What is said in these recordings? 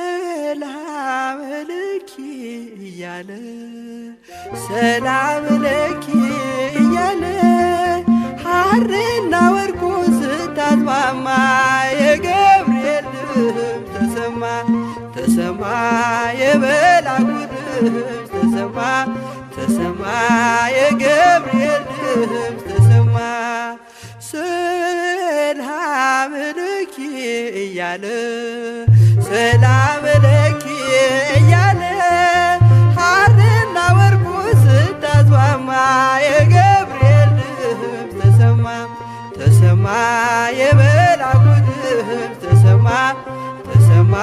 ሰላም ለኪ እያለ ሰላም ለኪ እያለ ሐርና ወርቁ ስታስማማ የገብርኤል ድምፅ ተሰማ ተሰማ የመልአኩ ድምፅ ተሰማ ተሰማ የገብርኤል ድምፅ ተሰማ ሰላም ለኪ እያለ ሰላም ለኪ እያለ ሐርና ወርቁ ስታስማማ የገብርኤል ድምፅ ተሰማ ተሰማ የመልአኩ ድምፅ ተሰማ ተሰማ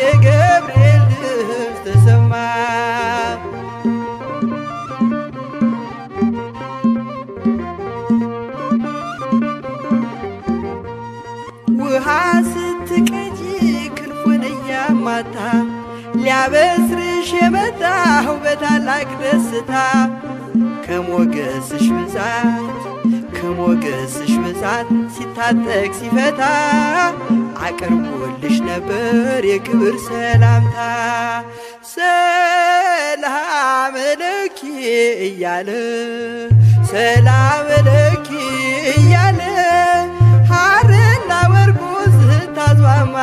የገብርኤል ድምፅ ተሰማ ውሃ ስትቀጂ ክንፉን እያማታ ሊያበስርሽ የመጣው በታላቅ ደስታ ከሞገስሽ ብዛት ሲታጠቅ ሲፈታ አቅርቦልሽ ነበር የክብር ሰላምታ ሰላም ለኪ እያለ ሰላም ለኪ እያለ ሐርና ወርቁ ስታስማማ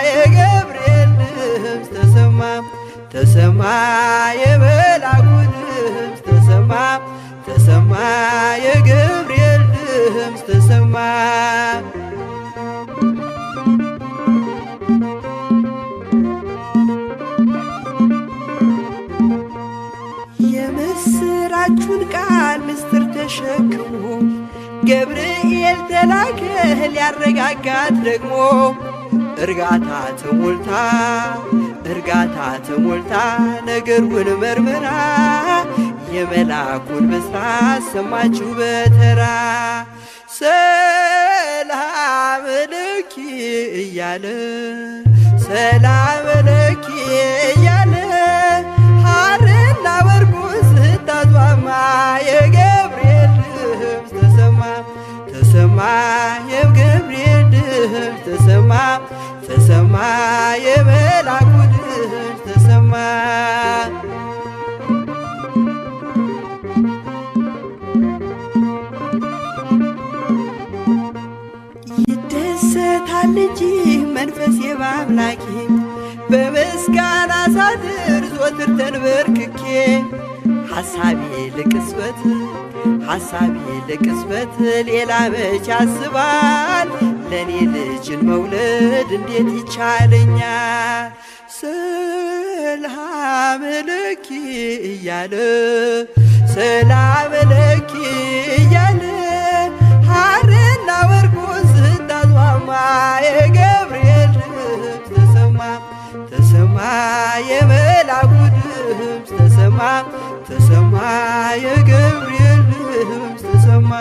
የገብርኤል ድምፅ ተሰማ ተሰማ የመልአኩ ድምፅ ተሰማ ተሰማ የገብርኤል ድምፅ ተሰማ የምስራቹን ቃል ምስጢር ተሸክሞ ገብርኤል ተላከ ሊያረጋጋት ደግሞ እርጋታ ተሞልታ ነገሩን መርምራ የመልአኩን ብስራት ሰማችው በተራ ሰላም ለኪ እያለ ሰላም ለኪ እያለ ሐርና ወርቁ ስታስማማ የገብርኤል ድምፅ ተሰማ ተሰማ የገብርኤል ድምፅ ተሰማ ተሰማ የመልአኩ ድምፅ ተሰማ ይደሰታል እንጂ መንፈሴ በአምላኬ በምስጋና ሳድር ዘወትር ተንበርክኬ ሐሳቤ ለቅጽበት ሌላ መች ያስባል ለኔ ልጅን መውለድ እንዴት ይቻለኛል ሰላም ለኪ እያለ ሰላም ለኪ እያለ ሐርና ወርቁ ስታስማማ የገብርኤል ድምፅ ተሰማ ተሰማ የመልአኩ ድምፅ ተሰማ ተሰማ የገብርኤል ድምፅ ተሰማ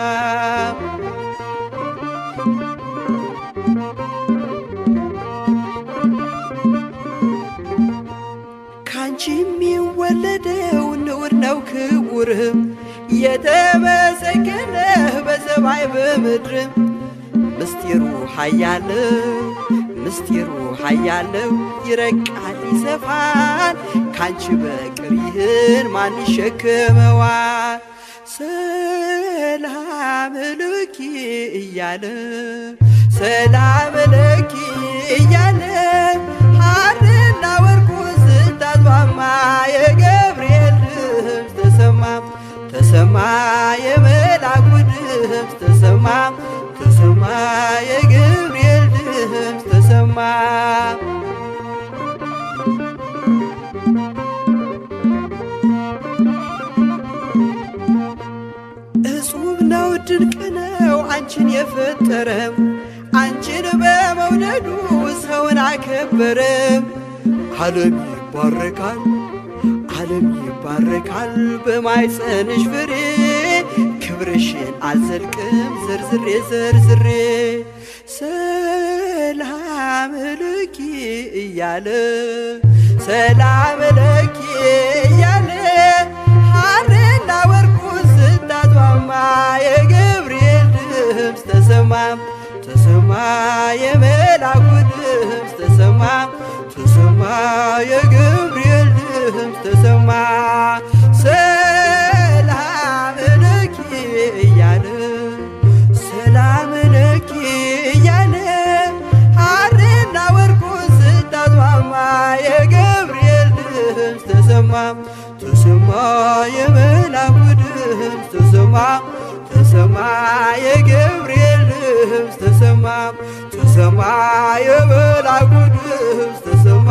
ካንቺ የሚወለደው ንዑድ ነው ክቡርም የተመሰገነ በሰማይ በምድርም ምስጢሩ ኃያለው ይረቃል ይሰፋል ካንቺ በቀር ይህን ማን ይሸከመዋል ሰላም ለኪ እያለ ሰላም ለኪ እያለ ሐርና ወርቁ ስታስማማ የገብርኤል ድምፅ ተሰማ ተሰማ የመልአኩ ድምፅ ተሰማ ተሰማ የገብርኤል ድምፅ ተሰማ እጹብ ነው ድንቅ ነው አንቺን የፈጠረም አንቺን በመውደዱ ሰውን አከበረም ዓለም ይባረካል በማኅፀንሽ ፍሬ ክብርሽን አልዘልቅም ዘርዝሬ ሰላም ለኪ እያለ ሰላም ለኪ እያለ ሐርና ወርቁን ስታስማማ የገብርኤል ድምፅ ተሰማ ተሰማ የመልአኩ ድምፅ ተሰማ ተሰማ የገብርኤል ድምፅ ተሰማ ሰላም ለኪ እያለ ሰላም ለኪ እያለ ሐርና ወርቁን ስታስማማ የገብርኤል ድምፅ ተሰማ ተሰማ የመልአኩ ድምፅ ተሰማ ተሰማ የገብርኤል ድምፅ ተሰማ ተሰማ የመልአኩ ድምፅ ተሰማ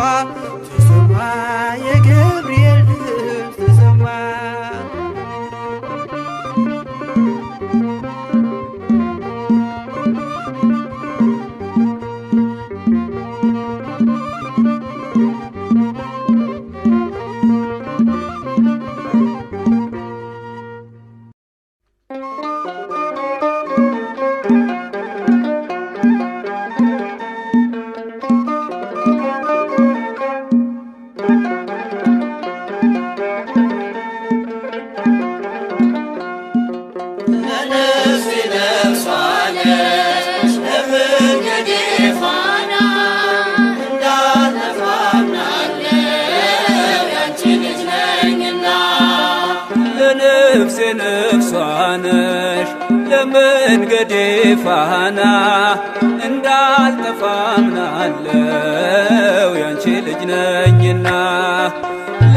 ተሰማ የገብርኤል ድምፅ ተሰማ ነፍሴ ነፍሷ ነሽ ለመንገዴ ፋና እንዳልጠፋ አምናለው ያንቺ ልጅ ነኝና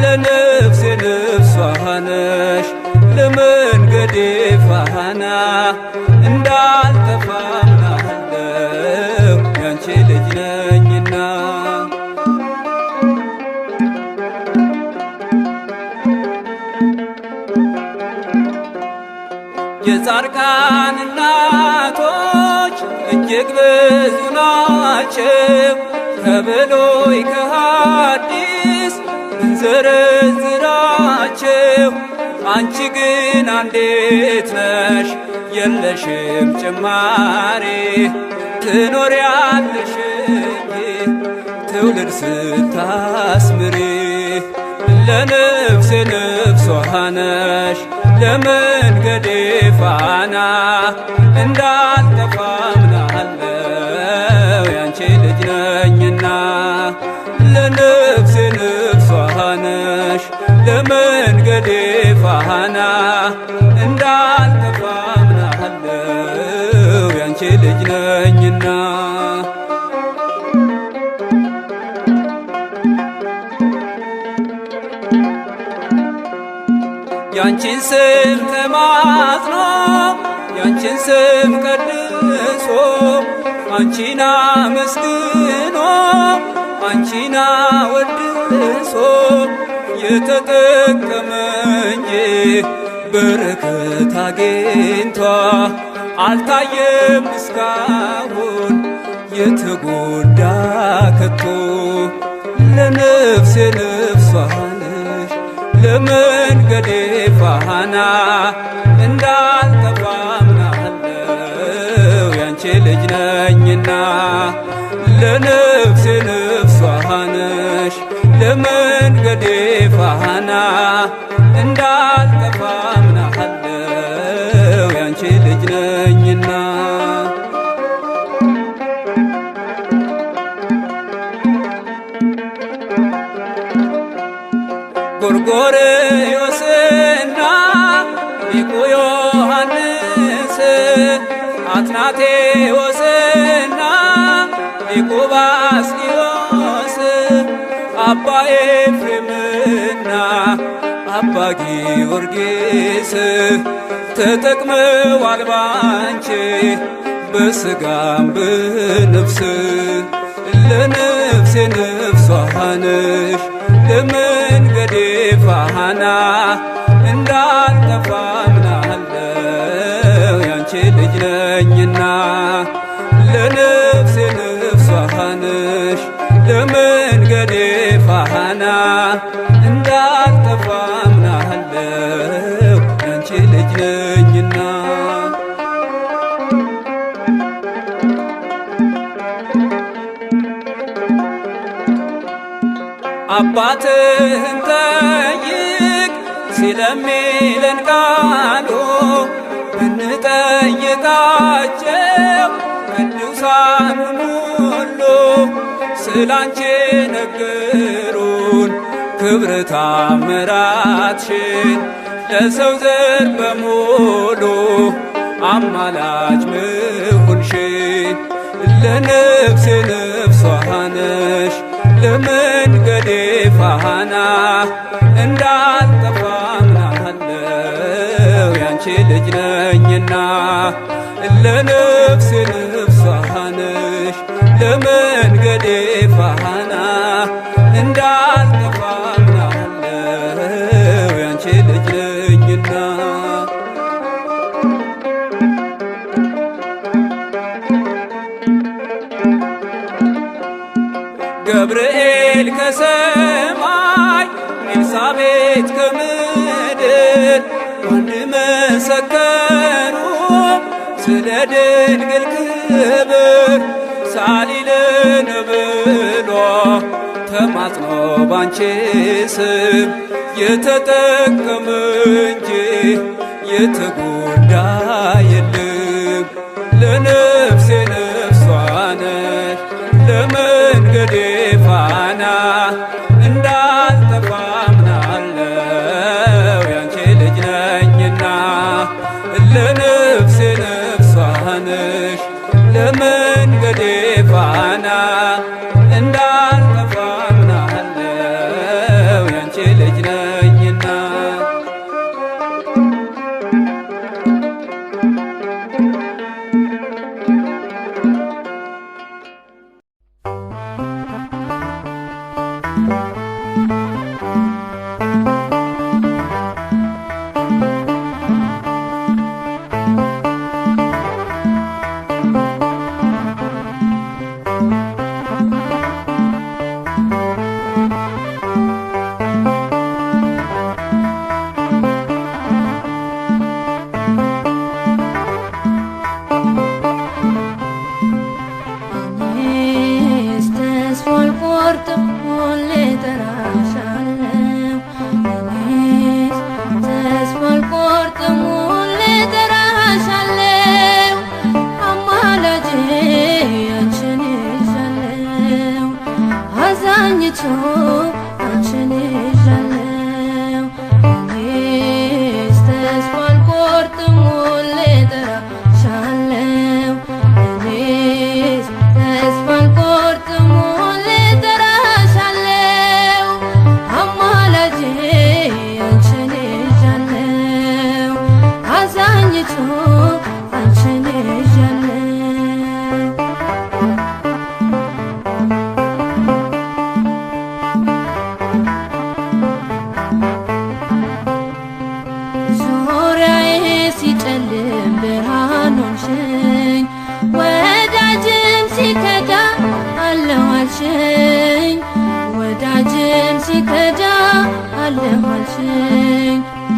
ለነፍሴ ነፍሷ ነሽ ለመንገዴ ፋና እንዳልጠፋ አምናለው ያንቺ ልጅ ነኝና የጻድቃን እናቶች እጅግ ብዙ ናቸው ከብሉይ ከሐዲስ እንዘረዝራቸው አንቺ ግን አንዲት ነሽ የለሽም ጭማሪ ትኖሪያለሽ ትውልድ ስታስምሪ ለነፍሴ ነፍሷ ነሽ ለመንገዴ ፋና እንዳልጠፋ አምናለው ያንቺ ልጅ ነኝና ለነፍሴ ነፍሷ ነሽ ለመንገዴ ፋና እንዳልጠፋ አምናለው ያንቺ ልጅ ነኝና ያንቺን ስም ተማጽኖ ያንቺን ስም ቀድሶ አንቺን አመስግኖ አንቺን አወድሶ የተጠቀመ እንጂ በረከት አግኝቷ አልታየም እስካሁን የተጎዳ ከቶ ለነፍሴ ነፍሷ ነሽ ለመንገዴ ፋና እንዳልጠፋ አምናለው ያንቺ ልጅ ነኝና ለነፍሴ ነፍሷ ነሽ ለመንገዴ ፋና እንዳልጠፋ አምናለው ያንቺ ልጅ ነኝና ጎርጎርዮስና ሊቁ ዮሐንስ አትናቴዎስና ሊቁ ባስልዮስ አባ ኤፍሬምና አባ ጊዮርጊስ ተጠቅመዋል ባንቺ በሥጋም በነፍስ ለነፍሴ ነፍሷ ነሽ ለመንገዴ ፋና እንዳልጠፋ አምናለው ያንቺ ልጅ ነኝና ለነፍሴ ነፍሷ ነሽ ለመንገዴ ፋና እንዳልጠፋ አምናለው ያንቺ ልጅ ነኝና አባትህን ጠይቅ ሲለሚለን ቃሉ ብንጠይቃቸው ቅዱሳኑን ሁሉ ስላንቺ ነገሩን ክብር ታምራትሽን ለሰው ዘር በሙሉ አማላጅ ምሁንሽን ለነፍሴ ነፍሷ ነሽ ለመንገዴ ፋና እንዳልጠፋ አምናለሁ ያንቺ ልጅ ነኝና ለነፍሴ ነፍሷ ነሽ ለመንገዴ ፋና እንዳልጠፋ አምናለሁ ያንቺ ልጅ ነኝና ገብርኤል ከሰማይ ኤልሳቤጥ ከምድር አንድ መሰከሩ ስለ ድንግል ክብር ሳሊለን ብሎ ተማጽኖ ባንቺ ስም የተጠቀመ እንጂ የተጎዳ የለም። ለነፍሴ ነፍሷ ነሽ ለመንገዴ ፋና እንዳልጠፋ አምናለሁ ያንቺ ልጅ ነኝና ለነፍሴ ነፍሷ ነሽ ለመንገዴ ፋና እንዳልጠፋ አምናለሁ ያንቺ ልጅ ነኝና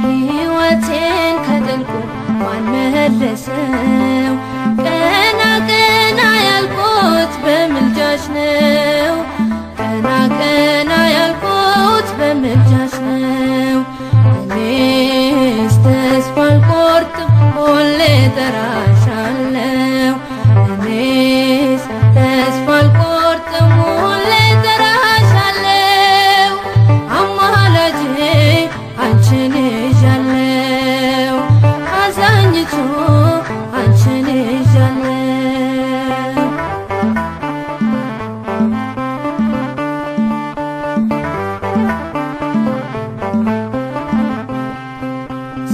ሕይወቴን ከጥልቁ ማን መለሰው? ቀና ቀና ያልኩት በምልጃሽ ነው። ቀና ቀና ያልኩት በምልጃሽ ነው። እኔስ ተስፋ አልቆርጥም ሁሌ እጠራሻለሁ። እኔስ ተስፋ አልቆርጥም ሁሌ እጠራሻለሁ። አማላጄ አንቺን ይዣለሁ። አዛኝቱ አንቺን ይዣለሁ።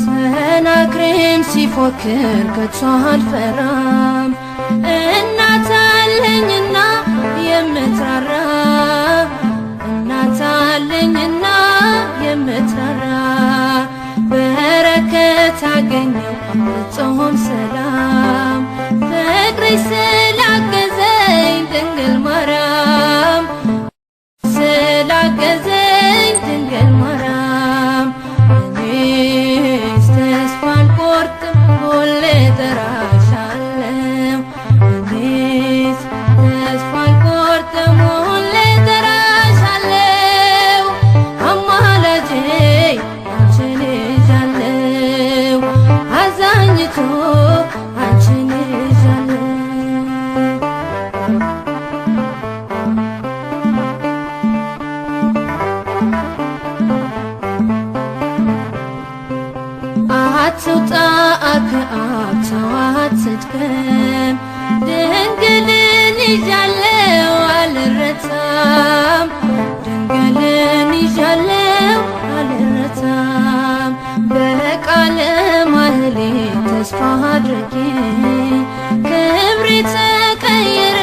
ሰናክሬም ሲፎክር ከቶ አልፈራም። እናት አለኝና የምትራራ እናት አለኝና የምትራራ በረከት አገኘው ፍጹም ሰላም ፍቅርሽ ስላገዘኝ ድንግል ማርያም ስላገዘኝ ድንግል ማርያም እኔስ ተስፋ አልቆርጥም ሁሌ እጠራሻለሁ። እኔስ ተስፋ አልቆርጥም ሁሌ እጠራሻለሁ። አትውጣ ከአብ ተዋት ስትከም ድንግልን ይዣለው አልረታም ድንግልን ይዣለው አልረታም በቃለ ማህሌት ተስፋ አድርጌ ክብሬ ተቀየረ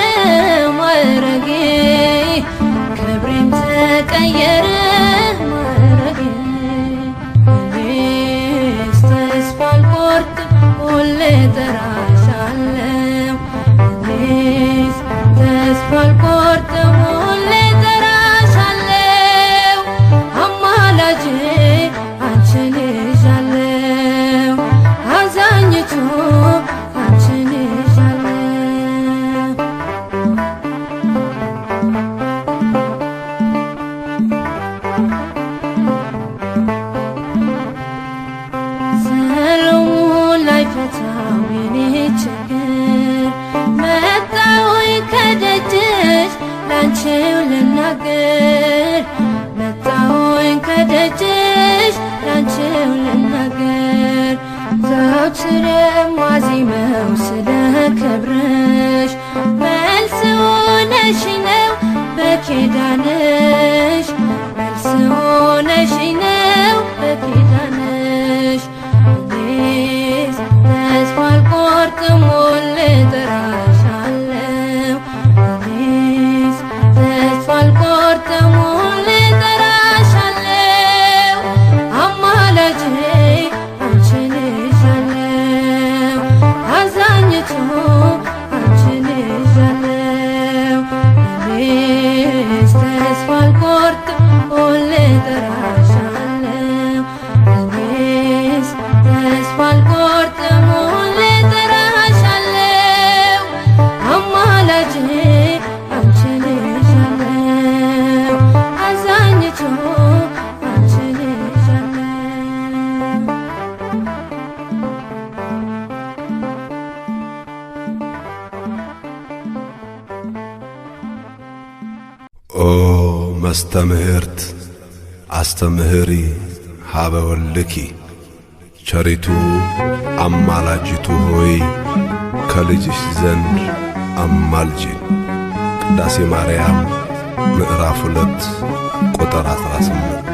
ማዕረጌ ክብሬም ተቀየረ ማዕረጌ እኔስ ተስፋ አልቆርጥም ሁሌ እጠራሻለሁ እኔስ ተስፋ አልቆርጥም ሁሌ እጠራሻለሁ አማላጄ አንቺን ይዣለሁ አዛኝቱ አንቺን ይዣለሁ ሰሎሞን ላይፈታው የኔ ችግር መጣሁኝ ከደጅሽ ላንቺው ልናገር መጣሁኝ ከደጅሽ ላንቺው ልናገር ዘወትር የማዜመው ስለ ክብርሽ መልስ ሆነሽኝ ነው በኪዳንሽ መልስ ሆነሽኝ ነው በኪዳንሽ እኔስ ተስፋ አልቆርጥም ሁሌ እጠራሻለሁ እኔስ ተስፋ አልቆርጥም ሁሌ እጠራሻለሁ አማላጄ አንቺን ይዣለሁ አዛኝቱ አንቺን ይዣለሁ እኔስ ተስፋ አልቆርጥም ሁሌ እጠራሻለሁ እኔስ ተስፋ አልቆርጥም ሁሌ እጠራሻለሁ አማላጄ አንቺን ይዣለሁ አዛኝቱ አንቺን ይዣለሁ ኦ መስተምህርት አስተምህሪ ሀበ ወልኪ ቸሪቱ አማላጅቱ ሆይ ከልጅሽ ዘንድ አማልጂን። ቅዳሴ ማርያም ምዕራፍ 2 ቁጥር 18።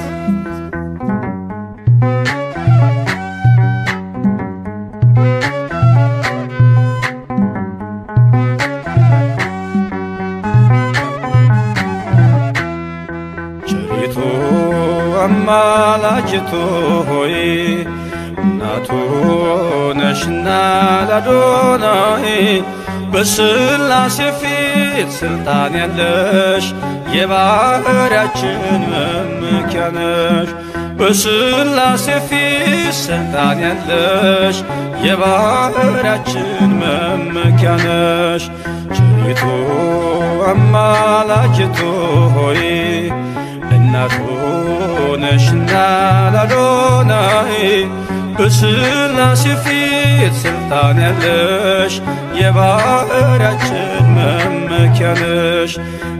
ቸሪቱ አማላጅቱ ሆይ እናቱ ነሽና ለአዶናይ በሥላሴ ፊት ስልጣን ያለሽ የባሕርያችን መመኪያ ነሽ። በሥላሴ ፊት ስልጣን ያለሽ የባሕርያችን መመኪያ ነሽ። ቸሪቱ አማላጅቱ ሆይ እናቱ ነሽና ለአዶናይ በሥላሴ ፊት ስልጣን ያለሽ የባሕርያችን መመኪያ ነሽ።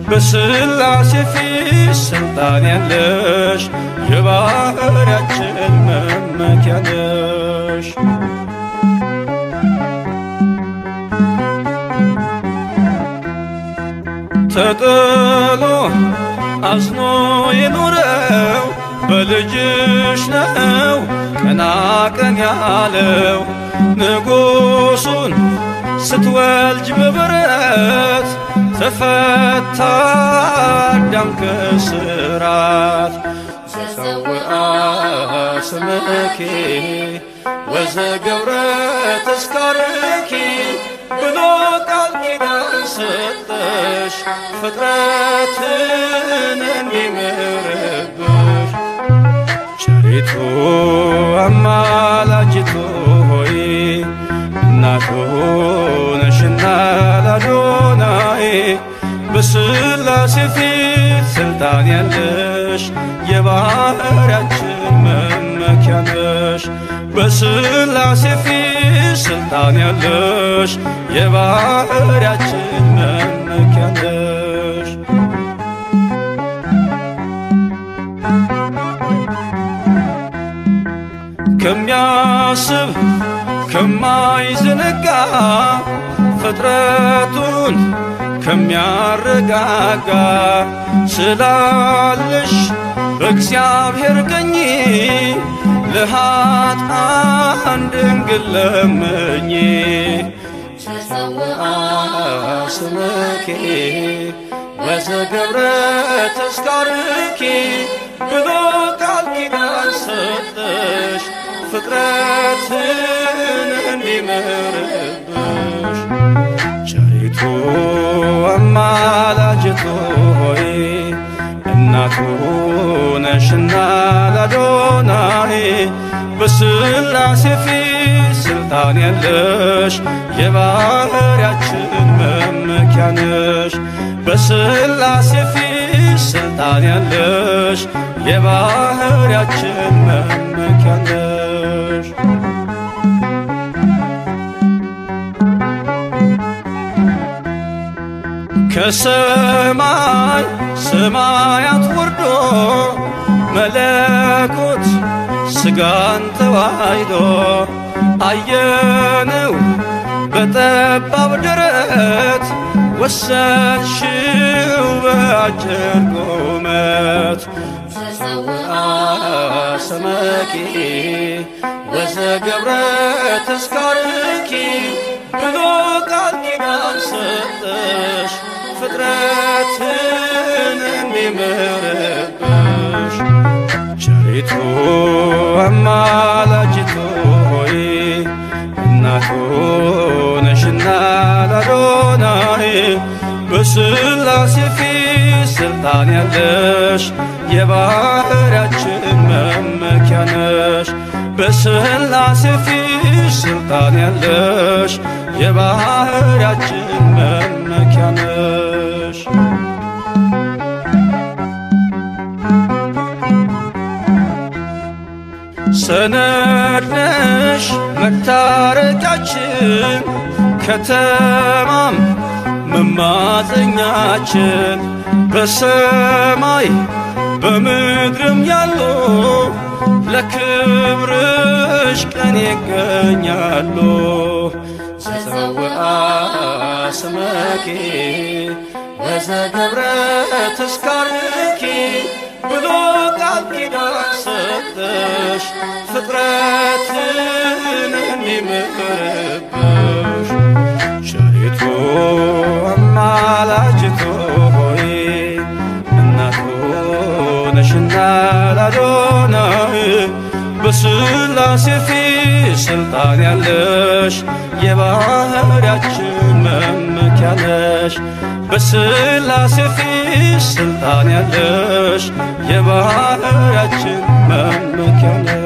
በሥላሴ ፊት ስልጣን ያለሽ የባሕርያችን መመኪያ ነሽ። ተጥሎ አዝኖ የኖረው በልጅሽ ነው ቀና ቀን ያለው። ንጉሡን ስትወልጅ በበረት ተፈታ አዳም ከስራት። ዘፀውአ ስምኪ ወዘገብረ ተስካርኪ ብሎ ቃል ኪዳን ሰጠሽ ፍጥረትን እንዲምርብሽ። ቸሪቱ አማላጅቱ ሆይ እናቱ ነሽና ለአዶናይ በሥላሴ ፊት ስልጣን ያለሽ የባሕርያችን መመኪያ ነሽ። በሥላሴ ፊት ስልጣን ያለሽ የባሕርያችን መመኪያ ነሽ። ከሚያስብ ከማይዘነጋ ፍጥረቱን ከሚያረጋጋ ስላለሽ በእግዚአብሔር ቀኝ ለኃጥአን ድንግል ለምኚ ተጸውዐ ስምኪ ወዘገብረ ተስካርኪ ብሎ ቃል ኪዳን ሰጠሽ ፍጥረትን እንዲምርብሽ ቸሪቱ አማላጅቱ ሆይ እናቱ ነሽና ለአዶናይ በሥላሴ ፊት ስልጣን ያለሽ የባሕርያችን መመኪያ ነሽ በሥላሴ ፊት ስልጣን ያለሽ የባሕርያችን መመኪያ ነሽ ከሰማይ ሰማያት ወርዶ መለኮት ሥጋን ተዋሕዶ አየነው በጠባብ ደረት ወሰንሽው በአጭር ቁመት ተጸውዐ ስምኪ ወዘገብረ ተስካርኪ ብሎ ቃል ኪዳን ሰጠሽ ፍጥረትን እንዲምርብሽ ቸሪቱ አማላጅቱ ሆይ እናቱ ነሽና ለአዶናይ በሥላሴ ፊት ስልጣን ያለሽ የባሕርያችን መመኪያ ነሽ በሥላሴ ፊት ስልጣን ያለሽ የባሕርያችን መመኪያ ነሽ ሰነድ ነሽ መታረቂያችን ከተማም መማፀኛችን በሰማይ በምድርም ያሉ ለክብርሽ ቀን ይገኛሉ ተጸውዐ ስምኪ ወዘገብረ ተስካርኪ ብሎ ቃል ኪዳን ሰጠሽ ፍጥረትን እንዲምርብሽ ቸሪቱ አማላጅቱ ሆይ እናቱ ነሽና ለአዶናይ በሥላሴ ፊት ስልጣን ያለሽ የባሕርያችን መመኪያ ነሽ በሥላሴ ፊት ስልጣን ያለሽ የባሕርያችን መመኪያ ነሽ